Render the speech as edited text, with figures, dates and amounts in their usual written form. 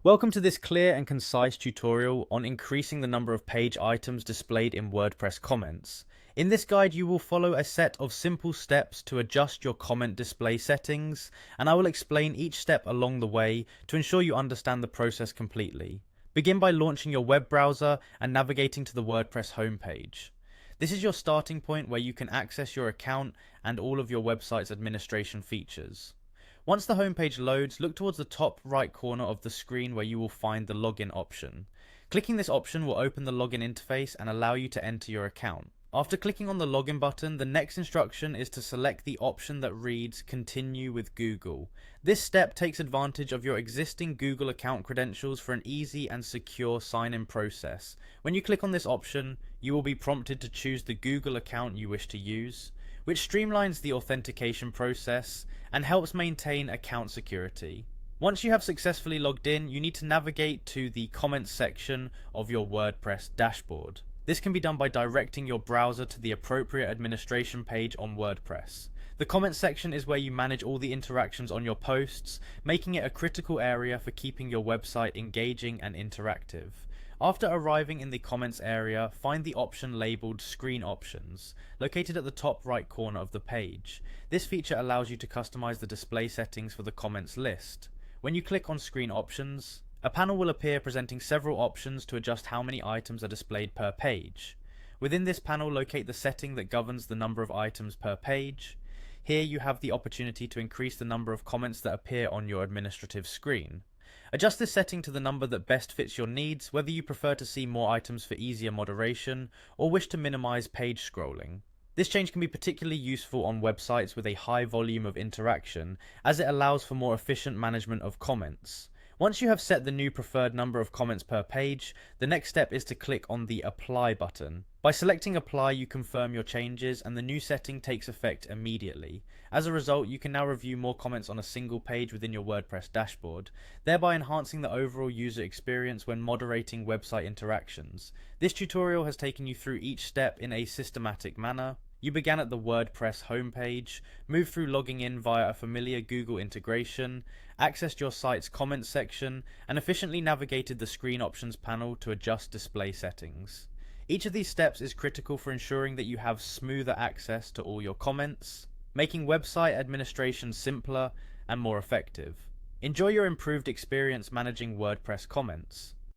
Welcome to this clear and concise tutorial on increasing the number of page items displayed in WordPress comments. In this guide, you will follow a set of simple steps to adjust your comment display settings, and I will explain each step along the way to ensure you understand the process completely. Begin by launching your web browser and navigating to the WordPress homepage. This is your starting point where you can access your account and all of your website's administration features. Once the homepage loads, look towards the top right corner of the screen where you will find the login option. Clicking this option will open the login interface and allow you to enter your account. After clicking on the login button, the next instruction is to select the option that reads Continue with Google. This step takes advantage of your existing Google account credentials for an easy and secure sign-in process. When you click on this option, you will be prompted to choose the Google account you wish to use, which streamlines the authentication process and helps maintain account security. Once you have successfully logged in, you need to navigate to the comments section of your WordPress dashboard. This can be done by directing your browser to the appropriate administration page on WordPress. The comments section is where you manage all the interactions on your posts, making it a critical area for keeping your website engaging and interactive. After arriving in the comments area, find the option labeled Screen Options, located at the top right corner of the page. This feature allows you to customize the display settings for the comments list. When you click on Screen Options, a panel will appear presenting several options to adjust how many items are displayed per page. Within this panel, locate the setting that governs the number of items per page. Here you have the opportunity to increase the number of comments that appear on your administrative screen. Adjust this setting to the number that best fits your needs, whether you prefer to see more items for easier moderation or wish to minimize page scrolling. This change can be particularly useful on websites with a high volume of interaction, as it allows for more efficient management of comments. Once you have set the new preferred number of comments per page, the next step is to click on the Apply button. By selecting Apply, you confirm your changes and the new setting takes effect immediately. As a result, you can now review more comments on a single page within your WordPress dashboard, thereby enhancing the overall user experience when moderating website interactions. This tutorial has taken you through each step in a systematic manner. You began at the WordPress homepage, moved through logging in via a familiar Google integration, accessed your site's comments section, and efficiently navigated the Screen Options panel to adjust display settings. Each of these steps is critical for ensuring that you have smoother access to all your comments, making website administration simpler and more effective. Enjoy your improved experience managing WordPress comments.